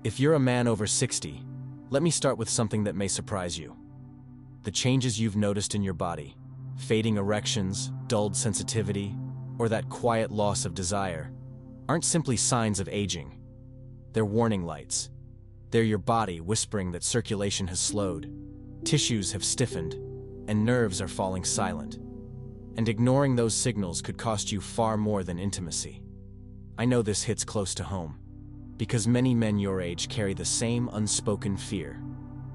If you're a man over 60, let me start with something that may surprise you. The changes you've noticed in your body, fading erections, dulled sensitivity, or that quiet loss of desire, aren't simply signs of aging. They're warning lights. They're your body whispering that circulation has slowed, tissues have stiffened, and nerves are falling silent. And ignoring those signals could cost you far more than intimacy. I know this hits close to home, because many men your age carry the same unspoken fear,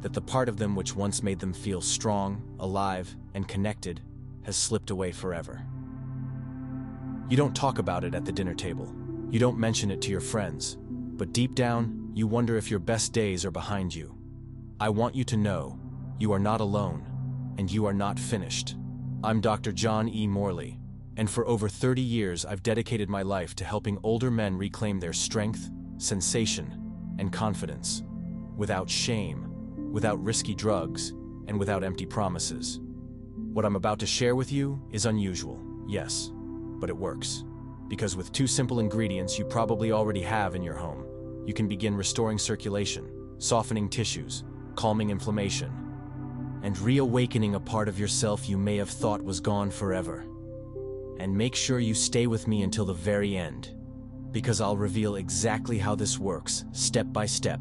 that the part of them which once made them feel strong, alive, and connected has slipped away forever. You don't talk about it at the dinner table. You don't mention it to your friends. But deep down, you wonder if your best days are behind you. I want you to know, you are not alone, and you are not finished. I'm Dr. John E. Morley, and for over 30 years I've dedicated my life to helping older men reclaim their strength, sensation, and confidence, without shame, without risky drugs, and without empty promises. What I'm about to share with you is unusual, yes, but it works. Because with 2 simple ingredients you probably already have in your home, you can begin restoring circulation, softening tissues, calming inflammation, and reawakening a part of yourself you may have thought was gone forever. And make sure you stay with me until the very end, because I'll reveal exactly how this works, step by step,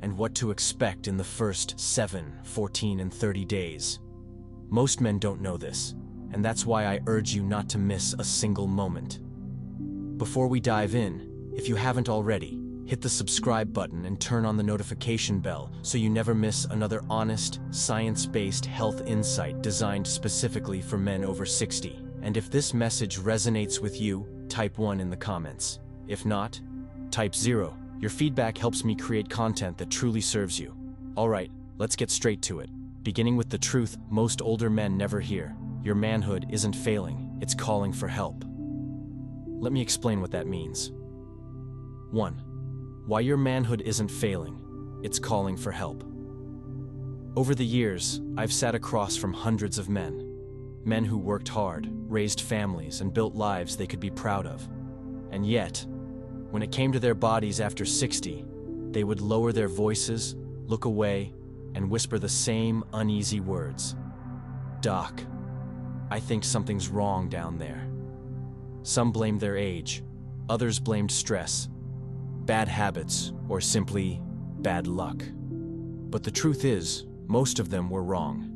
and what to expect in the first 7, 14, and 30 days. Most men don't know this, and that's why I urge you not to miss a single moment. Before we dive in, if you haven't already, hit the subscribe button and turn on the notification bell so you never miss another honest, science-based health insight designed specifically for men over 60. And if this message resonates with you, type 1 in the comments. If not, type 0. Your feedback helps me create content that truly serves you. Alright, let's get straight to it. Beginning with the truth most older men never hear. Your manhood isn't failing, it's calling for help. Let me explain what that means. 1. Why your manhood isn't failing, it's calling for help. Over the years, I've sat across from hundreds of men. Men who worked hard, raised families, and built lives they could be proud of. And yet, when it came to their bodies after 60, they would lower their voices, look away, and whisper the same uneasy words. "Doc, I think something's wrong down there." Some blamed their age, others blamed stress, bad habits, or simply bad luck. But the truth is, most of them were wrong.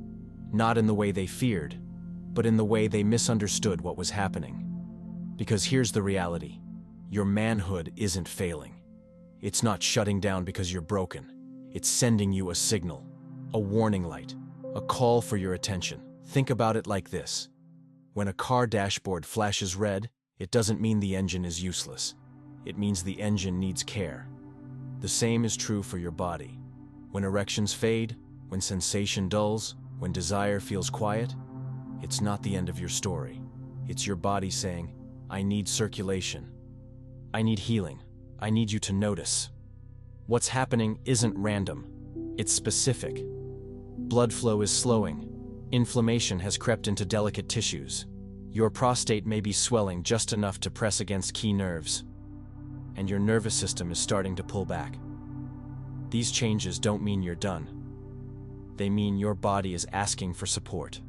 Not in the way they feared, but in the way they misunderstood what was happening. Because here's the reality. Your manhood isn't failing. It's not shutting down because you're broken. It's sending you a signal, a warning light, a call for your attention. Think about it like this. When a car dashboard flashes red, it doesn't mean the engine is useless. It means the engine needs care. The same is true for your body. When erections fade, when sensation dulls, when desire feels quiet, it's not the end of your story. It's your body saying, "I need circulation. I need healing. I need you to notice." What's happening isn't random. It's specific. Blood flow is slowing. Inflammation has crept into delicate tissues. Your prostate may be swelling just enough to press against key nerves, and your nervous system is starting to pull back. These changes don't mean you're done. They mean your body is asking for support.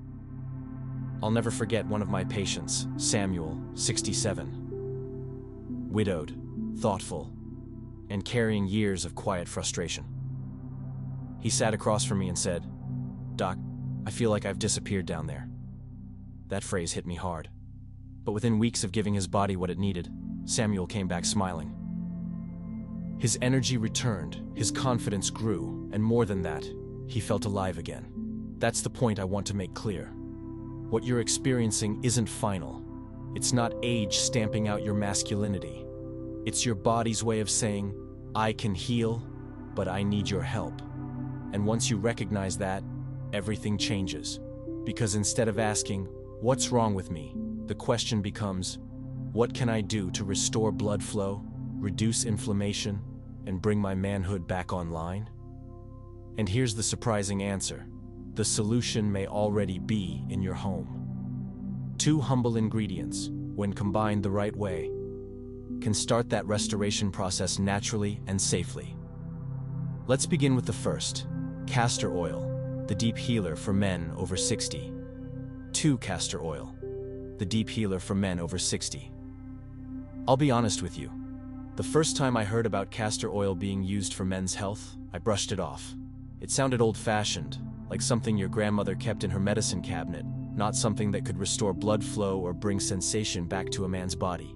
I'll never forget one of my patients, Samuel, 67. Widowed, thoughtful, and carrying years of quiet frustration. He sat across from me and said, "Doc, I feel like I've disappeared down there." That phrase hit me hard. But within weeks of giving his body what it needed, Samuel came back smiling. His energy returned, his confidence grew, and more than that, he felt alive again. That's the point I want to make clear. What you're experiencing isn't final. It's not age stamping out your masculinity. It's your body's way of saying, "I can heal, but I need your help." And once you recognize that, everything changes. Because instead of asking, "What's wrong with me?" the question becomes, "What can I do to restore blood flow, reduce inflammation, and bring my manhood back online?" And here's the surprising answer. The solution may already be in your home. 2 humble ingredients, when combined the right way, can start that restoration process naturally and safely. Let's begin with the first, castor oil, the deep healer for men over 60. 2. Castor oil, the deep healer for men over 60. I'll be honest with you. The first time I heard about castor oil being used for men's health, I brushed it off. It sounded old-fashioned, like something your grandmother kept in her medicine cabinet, not something that could restore blood flow or bring sensation back to a man's body.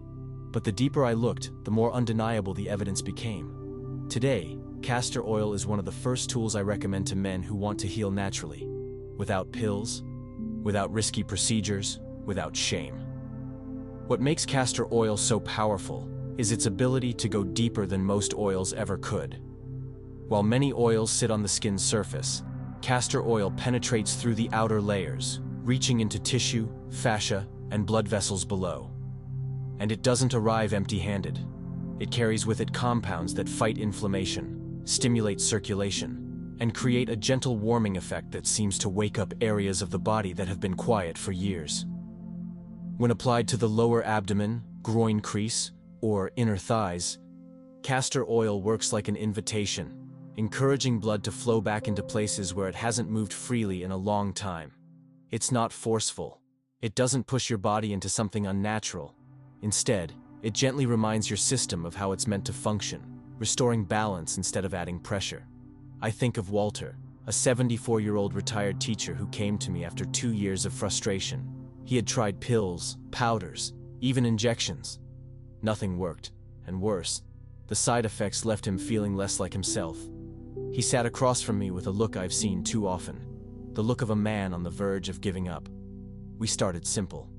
But the deeper I looked, the more undeniable the evidence became. Today, castor oil is one of the first tools I recommend to men who want to heal naturally, without pills, without risky procedures, without shame. What makes castor oil so powerful is its ability to go deeper than most oils ever could. While many oils sit on the skin's surface, castor oil penetrates through the outer layers, reaching into tissue, fascia, and blood vessels below. And it doesn't arrive empty-handed. It carries with it compounds that fight inflammation, stimulate circulation, and create a gentle warming effect that seems to wake up areas of the body that have been quiet for years. When applied to the lower abdomen, groin crease, or inner thighs, castor oil works like an invitation, encouraging blood to flow back into places where it hasn't moved freely in a long time. It's not forceful. It doesn't push your body into something unnatural. Instead, it gently reminds your system of how it's meant to function, restoring balance instead of adding pressure. I think of Walter, a 74-year-old retired teacher who came to me after 2 years of frustration. He had tried pills, powders, even injections. Nothing worked, and worse, the side effects left him feeling less like himself. He sat across from me with a look I've seen too often, the look of a man on the verge of giving up. We started simple.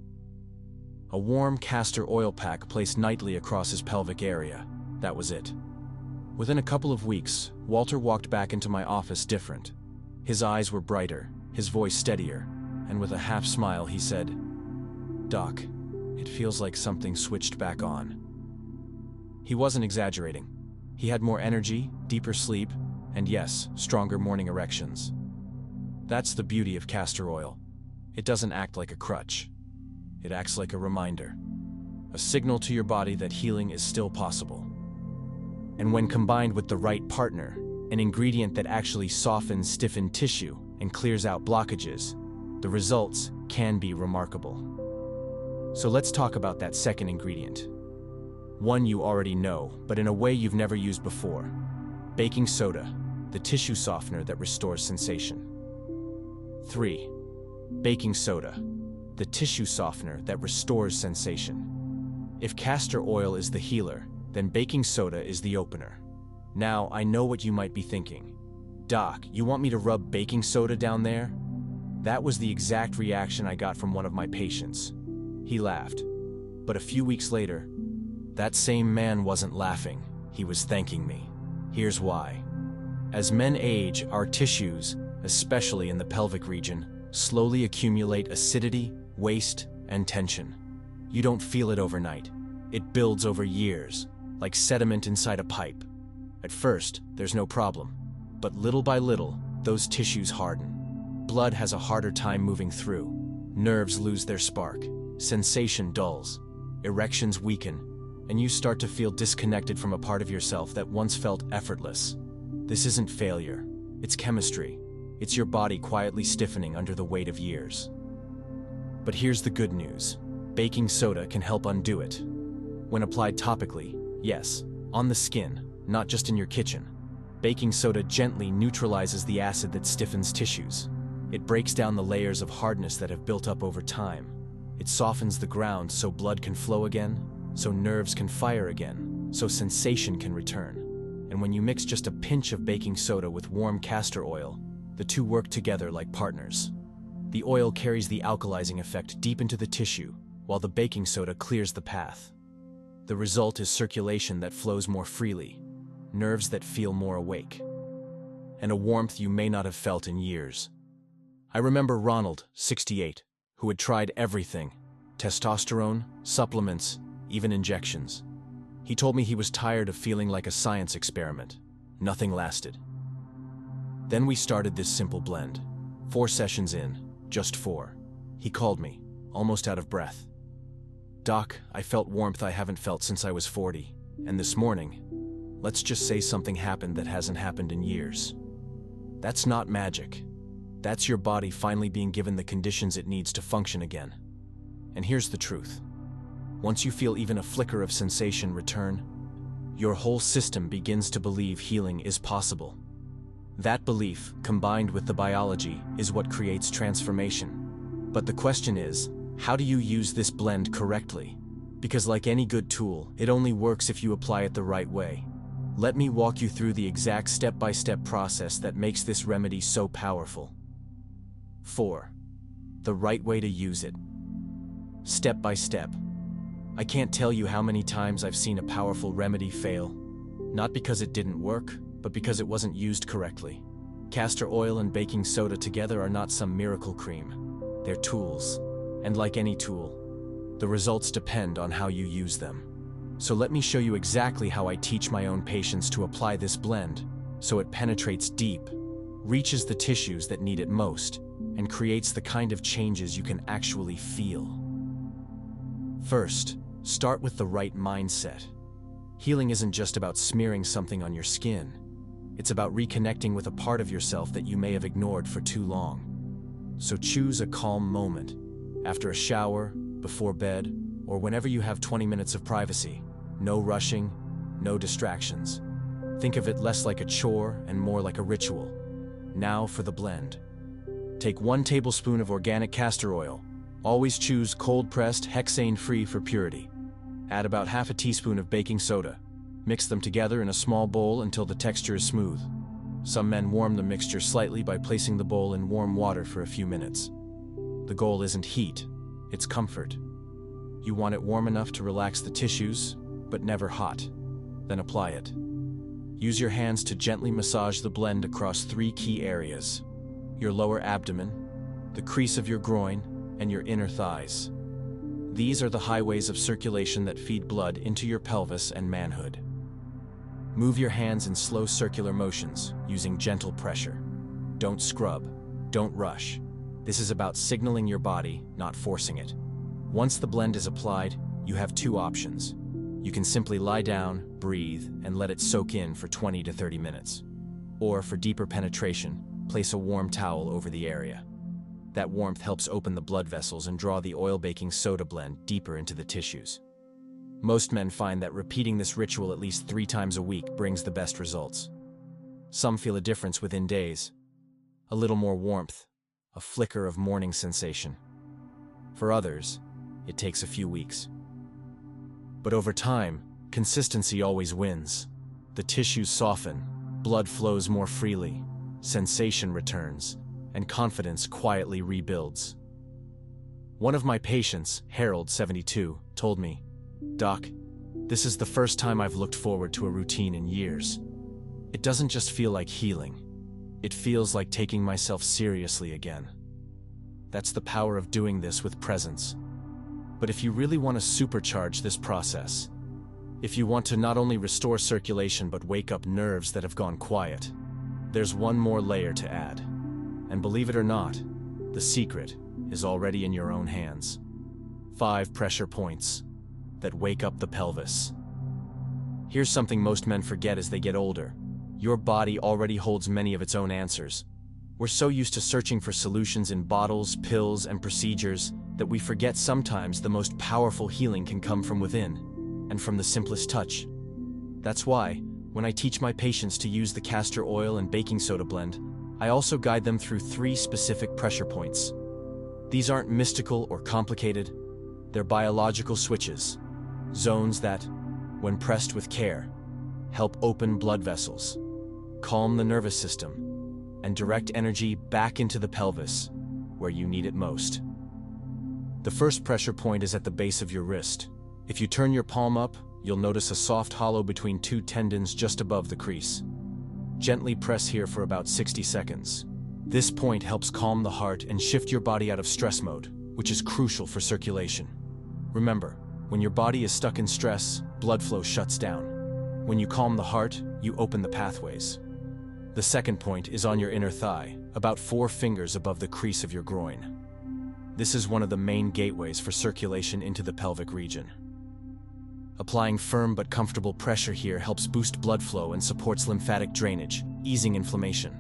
A warm castor oil pack placed nightly across his pelvic area. That was it. Within a couple of weeks, Walter walked back into my office different. His eyes were brighter, his voice steadier, and with a half smile he said, "Doc, it feels like something switched back on." He wasn't exaggerating. He had more energy, deeper sleep, and yes, stronger morning erections. That's the beauty of castor oil. It doesn't act like a crutch. It acts like a reminder, a signal to your body that healing is still possible. And when combined with the right partner, an ingredient that actually softens stiffened tissue and clears out blockages, the results can be remarkable. So let's talk about that second ingredient. One you already know, but in a way you've never used before. Baking soda, the tissue softener that restores sensation. 3. Baking soda, the tissue softener that restores sensation. If castor oil is the healer, then baking soda is the opener. Now, I know what you might be thinking. Doc, you want me to rub baking soda down there? That was the exact reaction I got from one of my patients. He laughed. But a few weeks later, that same man wasn't laughing. He was thanking me. Here's why. As men age, our tissues, especially in the pelvic region, slowly accumulate acidity, waste, and tension. You don't feel it overnight. It builds over years, like sediment inside a pipe. At first, there's no problem, but little by little, those tissues harden. Blood has a harder time moving through. Nerves lose their spark. Sensation dulls. Erections weaken, and you start to feel disconnected from a part of yourself that once felt effortless. This isn't failure. It's chemistry. It's your body quietly stiffening under the weight of years. But here's the good news. Baking soda can help undo it. When applied topically, yes, on the skin, not just in your kitchen, baking soda gently neutralizes the acid that stiffens tissues. It breaks down the layers of hardness that have built up over time. It softens the ground so blood can flow again, so nerves can fire again, so sensation can return. And when you mix just a pinch of baking soda with warm castor oil, the two work together like partners. The oil carries the alkalizing effect deep into the tissue, while the baking soda clears the path. The result is circulation that flows more freely, nerves that feel more awake, and a warmth you may not have felt in years. I remember Ronald, 68, who had tried everything: testosterone, supplements, even injections. He told me he was tired of feeling like a science experiment. Nothing lasted. Then we started this simple blend. 4 sessions in, just 4. He called me, almost out of breath. "Doc, I felt warmth I haven't felt since I was 40, and this morning, Let's just say something happened that hasn't happened in years. That's not magic. That's your body finally being given the conditions it needs to function again. And here's the truth. Once you feel even a flicker of sensation return, your whole system begins to believe healing is possible. That belief, combined with the biology, is what creates transformation. But the question is, how do you use this blend correctly? Because like any good tool, it only works if you apply it the right way. Let me walk you through the exact step-by-step process that makes this remedy so powerful. 4. The right way to use it. Step by step. I can't tell you how many times I've seen a powerful remedy fail, not because it didn't work, but because it wasn't used correctly. Castor oil and baking soda together are not some miracle cream. They're tools, and like any tool, the results depend on how you use them. So let me show you exactly how I teach my own patients to apply this blend so it penetrates deep, reaches the tissues that need it most, and creates the kind of changes you can actually feel. First, start with the right mindset. Healing isn't just about smearing something on your skin. It's about reconnecting with a part of yourself that you may have ignored for too long. So choose a calm moment, after a shower, before bed, or whenever you have 20 minutes of privacy. No rushing, no distractions. Think of it less like a chore and more like a ritual. Now for the blend. Take 1 tablespoon of organic castor oil. Always choose cold-pressed, hexane-free for purity. Add about half a teaspoon of baking soda. Mix them together in a small bowl until the texture is smooth. Some men warm the mixture slightly by placing the bowl in warm water for a few minutes. The goal isn't heat, it's comfort. You want it warm enough to relax the tissues, but never hot. Then apply it. Use your hands to gently massage the blend across 3 key areas: your lower abdomen, the crease of your groin, and your inner thighs. These are the highways of circulation that feed blood into your pelvis and manhood. Move your hands in slow circular motions, using gentle pressure. Don't scrub, don't rush. This is about signaling your body, not forcing it. Once the blend is applied, you have 2 options. You can simply lie down, breathe, and let it soak in for 20 to 30 minutes. Or for deeper penetration, place a warm towel over the area. That warmth helps open the blood vessels and draw the oil baking soda blend deeper into the tissues. Most men find that repeating this ritual at least 3 times a week brings the best results. Some feel a difference within days. A little more warmth, a flicker of morning sensation. For others, it takes a few weeks. But over time, consistency always wins. The tissues soften, blood flows more freely, sensation returns, and confidence quietly rebuilds. One of my patients, Harold, 72, told me, "Doc, this is the first time I've looked forward to a routine in years. It doesn't just feel like healing. It feels like taking myself seriously again." That's the power of doing this with presence. But if you really want to supercharge this process, if you want to not only restore circulation but wake up nerves that have gone quiet, there's one more layer to add. And believe it or not, the secret is already in your own hands. 5 pressure points that wake up the pelvis. Here's something most men forget as they get older. Your body already holds many of its own answers. We're so used to searching for solutions in bottles, pills, and procedures that we forget sometimes the most powerful healing can come from within, and from the simplest touch. That's why, when I teach my patients to use the castor oil and baking soda blend, I also guide them through 3 specific pressure points. These aren't mystical or complicated. They're biological switches, zones that, when pressed with care, help open blood vessels, calm the nervous system, and direct energy back into the pelvis, where you need it most. The first pressure point is at the base of your wrist. If you turn your palm up, you'll notice a soft hollow between 2 tendons just above the crease. Gently press here for about 60 seconds. This point helps calm the heart and shift your body out of stress mode, which is crucial for circulation. Remember, when your body is stuck in stress, blood flow shuts down. When you calm the heart, you open the pathways. The second point is on your inner thigh, about 4 fingers above the crease of your groin. This is one of the main gateways for circulation into the pelvic region. Applying firm but comfortable pressure here helps boost blood flow and supports lymphatic drainage, easing inflammation.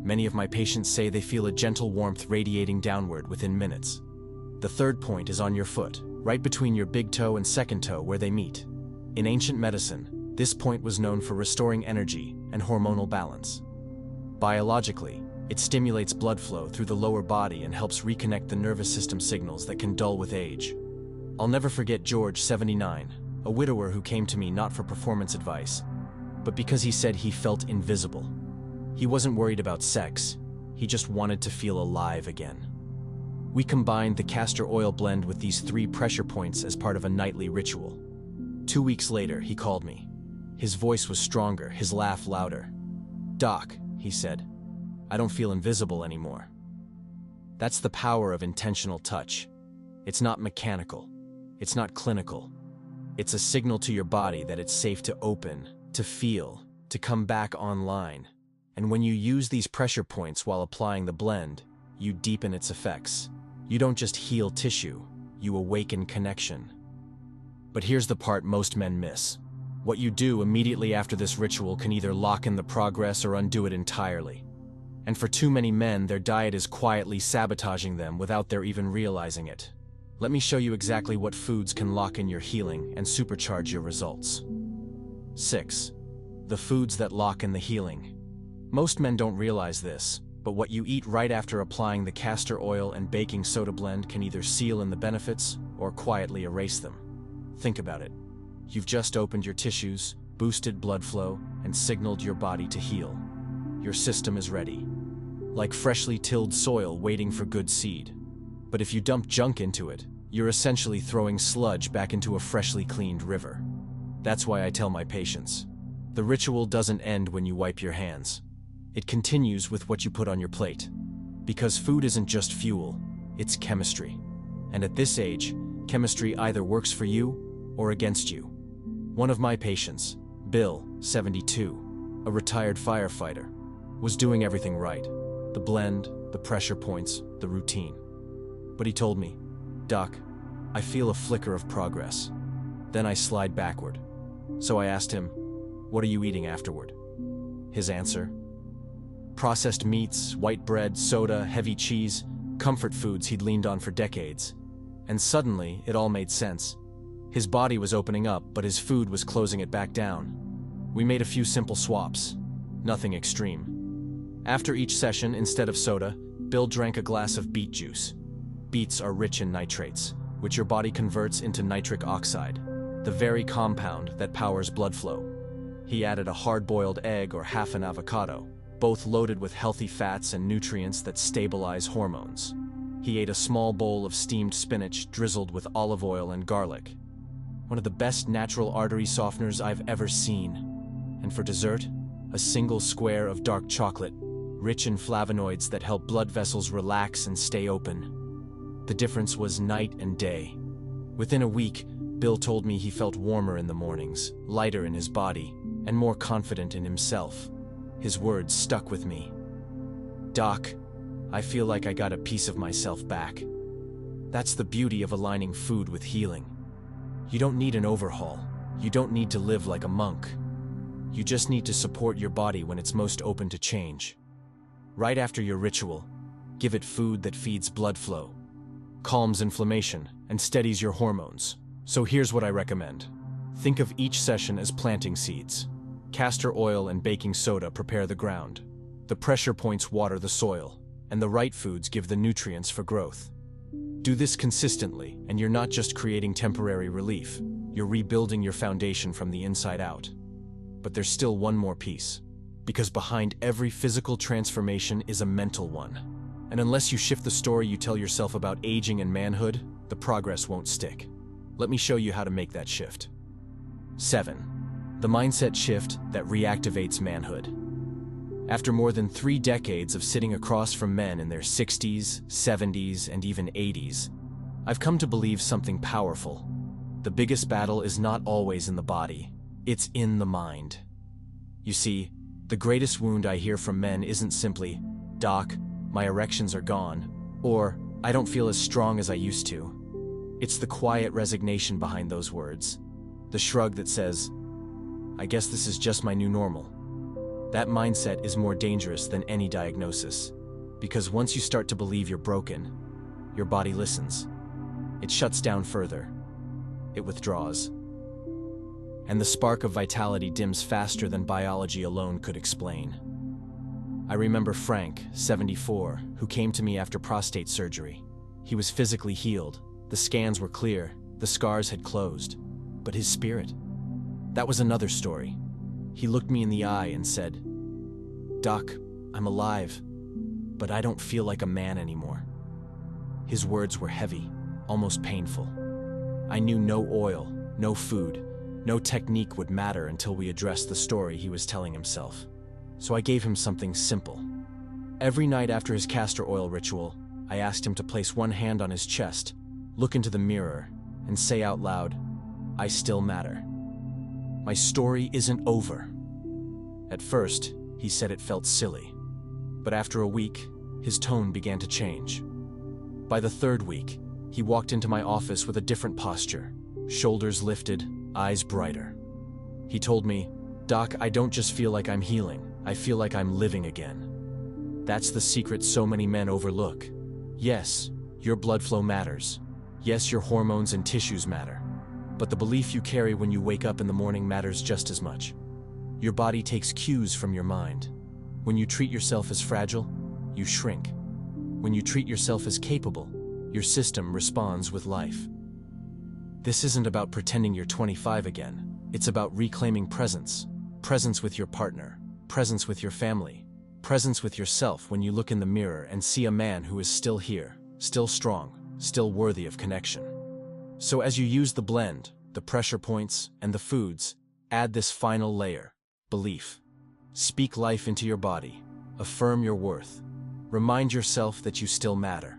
Many of my patients say they feel a gentle warmth radiating downward within minutes. The third point is on your foot, right between your big toe and second toe where they meet. In ancient medicine, this point was known for restoring energy and hormonal balance. Biologically, it stimulates blood flow through the lower body and helps reconnect the nervous system signals that can dull with age. I'll never forget George, 79, a widower who came to me not for performance advice, but because he said he felt invisible. He wasn't worried about sex, he just wanted to feel alive again. We combined the castor oil blend with these 3 pressure points as part of a nightly ritual. 2 weeks later, he called me. His voice was stronger, his laugh louder. "Doc," he said, "I don't feel invisible anymore." That's the power of intentional touch. It's not mechanical. It's not clinical. It's a signal to your body that it's safe to open, to feel, to come back online. And when you use these pressure points while applying the blend, you deepen its effects. You don't just heal tissue, you awaken connection. But here's the part most men miss. What you do immediately after this ritual can either lock in the progress or undo it entirely. And for too many men, their diet is quietly sabotaging them without their even realizing it. Let me show you exactly what foods can lock in your healing and supercharge your results. 6. The foods that lock in the healing. Most men don't realize this, but what you eat right after applying the castor oil and baking soda blend can either seal in the benefits or quietly erase them. Think about it. You've just opened your tissues, boosted blood flow, and signaled your body to heal. Your system is ready. Like freshly tilled soil waiting for good seed. But if you dump junk into it, you're essentially throwing sludge back into a freshly cleaned river. That's why I tell my patients, the ritual doesn't end when you wipe your hands. It continues with what you put on your plate. Because food isn't just fuel, it's chemistry. And at this age, chemistry either works for you or against you. One of my patients, Bill, 72, a retired firefighter, was doing everything right. The blend, the pressure points, the routine. But he told me, "Doc, I feel a flicker of progress. Then I slide backward." So I asked him, "What are you eating afterward?" His answer? Processed meats, white bread, soda, heavy cheese, comfort foods he'd leaned on for decades. And suddenly, it all made sense. His body was opening up, but his food was closing it back down. We made a few simple swaps. Nothing extreme. After each session, instead of soda, Bill drank a glass of beet juice. Beets are rich in nitrates, which your body converts into nitric oxide, the very compound that powers blood flow. He added a hard-boiled egg or half an avocado, both loaded with healthy fats and nutrients that stabilize hormones. He ate a small bowl of steamed spinach drizzled with olive oil and garlic. One of the best natural artery softeners I've ever seen. And for dessert, a single square of dark chocolate, rich in flavonoids that help blood vessels relax and stay open. The difference was night and day. Within a week, Bill told me he felt warmer in the mornings, lighter in his body, and more confident in himself. His words stuck with me. "Doc, I feel like I got a piece of myself back." That's the beauty of aligning food with healing. You don't need an overhaul. You don't need to live like a monk. You just need to support your body when it's most open to change. Right after your ritual, give it food that feeds blood flow, calms inflammation, and steadies your hormones. So here's what I recommend. Think of each session as planting seeds. Castor oil and baking soda prepare the ground. The pressure points water the soil, and the right foods give the nutrients for growth. Do this consistently, and you're not just creating temporary relief, you're rebuilding your foundation from the inside out. But there's still one more piece, because behind every physical transformation is a mental one. And unless you shift the story you tell yourself about aging and manhood, the progress won't stick. Let me show you how to make that shift. 7. The mindset shift that reactivates manhood. After more than 3 decades of sitting across from men in their 60s, 70s, and even 80s, I've come to believe something powerful. The biggest battle is not always in the body, it's in the mind. You see, the greatest wound I hear from men isn't simply, "Doc, my erections are gone," or "I don't feel as strong as I used to." It's the quiet resignation behind those words. The shrug that says, "I guess this is just my new normal." That mindset is more dangerous than any diagnosis, because once you start to believe you're broken, your body listens. It shuts down further. It withdraws. And the spark of vitality dims faster than biology alone could explain. I remember Frank, 74, who came to me after prostate surgery. He was physically healed, the scans were clear, the scars had closed. But his spirit? That was another story. He looked me in the eye and said, "Doc, I'm alive, but I don't feel like a man anymore." His words were heavy, almost painful. I knew no oil, no food, no technique would matter until we addressed the story he was telling himself. So I gave him something simple. Every night after his castor oil ritual, I asked him to place one hand on his chest, look into the mirror, and say out loud, "I still matter. My story isn't over." At first, he said it felt silly. But after a week, his tone began to change. By the third week, he walked into my office with a different posture, shoulders lifted, eyes brighter. He told me, "Doc, I don't just feel like I'm healing, I feel like I'm living again." That's the secret so many men overlook. Yes, your blood flow matters. Yes, your hormones and tissues matter. But the belief you carry when you wake up in the morning matters just as much. Your body takes cues from your mind. When you treat yourself as fragile, you shrink. When you treat yourself as capable, your system responds with life. This isn't about pretending you're 25 again. It's about reclaiming presence. Presence with your partner, presence with your family, presence with yourself when you look in the mirror and see a man who is still here, still strong, still worthy of connection. So as you use the blend, the pressure points, and the foods, add this final layer, belief. Speak life into your body. Affirm your worth. Remind yourself that you still matter.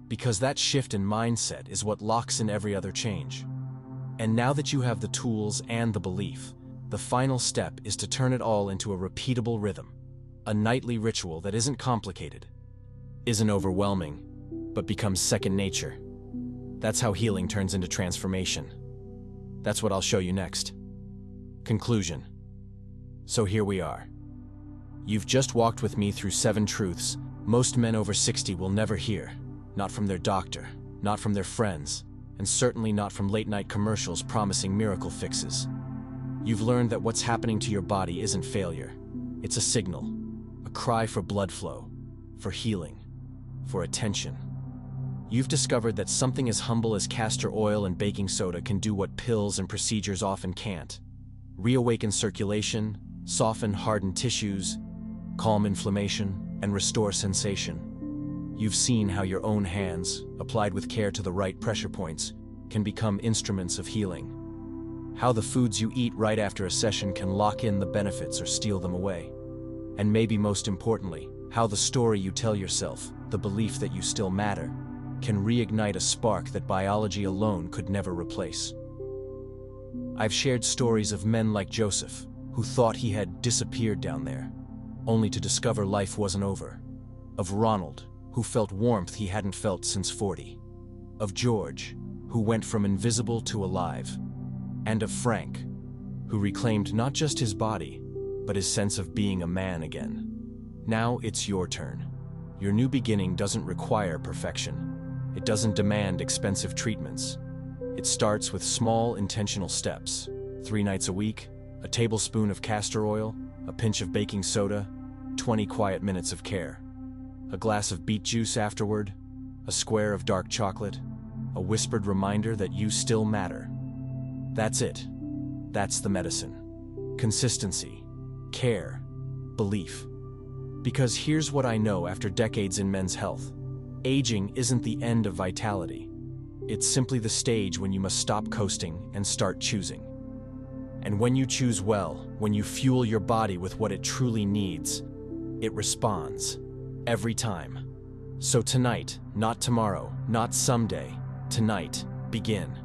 Because that shift in mindset is what locks in every other change. And now that you have the tools and the belief, the final step is to turn it all into a repeatable rhythm. A nightly ritual that isn't complicated, isn't overwhelming, but becomes second nature. That's how healing turns into transformation. That's what I'll show you next. Conclusion. So here we are. You've just walked with me through 7 truths most men over 60 will never hear. Not from their doctor, not from their friends, and certainly not from late-night commercials promising miracle fixes. You've learned that what's happening to your body isn't failure. It's a signal, a cry for blood flow, for healing, for attention. You've discovered that something as humble as castor oil and baking soda can do what pills and procedures often can't. Reawaken circulation, soften hardened tissues, calm inflammation, and restore sensation. You've seen how your own hands, applied with care to the right pressure points, can become instruments of healing. How the foods you eat right after a session can lock in the benefits or steal them away. And maybe most importantly, how the story you tell yourself, the belief that you still matter, can reignite a spark that biology alone could never replace. I've shared stories of men like Joseph, who thought he had disappeared down there, only to discover life wasn't over. Of Ronald, who felt warmth he hadn't felt since 40. Of George, who went from invisible to alive. And of Frank, who reclaimed not just his body, but his sense of being a man again. Now it's your turn. Your new beginning doesn't require perfection. It doesn't demand expensive treatments. It starts with small, intentional steps. 3 nights a week, a tablespoon of castor oil, a pinch of baking soda, 20 quiet minutes of care. A glass of beet juice afterward, a square of dark chocolate, a whispered reminder that you still matter. That's it. That's the medicine. Consistency, care, belief. Because here's what I know after decades in men's health. Aging isn't the end of vitality. It's simply the stage when you must stop coasting and start choosing. And when you choose well, when you fuel your body with what it truly needs, it responds. Every time. So tonight, not tomorrow, not someday, tonight, begin.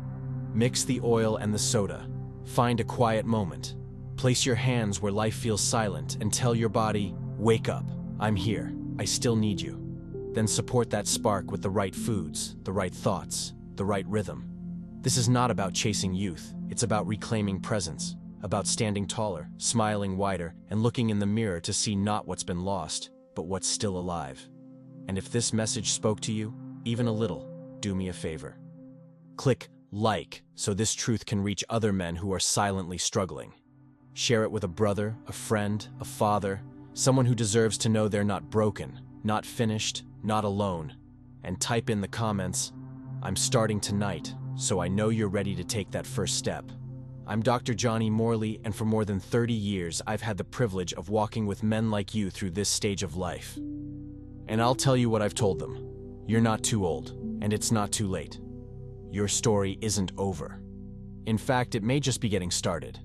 Mix the oil and the soda. Find a quiet moment. Place your hands where life feels silent and tell your body, wake up, I'm here, I still need you. Then support that spark with the right foods, the right thoughts, the right rhythm. This is not about chasing youth, It's about reclaiming presence, about standing taller, smiling wider, and looking in the mirror to see not what's been lost, but what's still alive. And if this message spoke to you, even a little, do me a favor. Click like so this truth can reach other men who are silently struggling. Share it with a brother, a friend, a father, someone who deserves to know they're not broken, not finished, not alone. And type in the comments, "I'm starting tonight, so I know you're ready to take that first step." I'm Dr. Johnny Morley, and for more than 30 years, I've had the privilege of walking with men like you through this stage of life. And I'll tell you what I've told them. You're not too old, and it's not too late. Your story isn't over. In fact, it may just be getting started.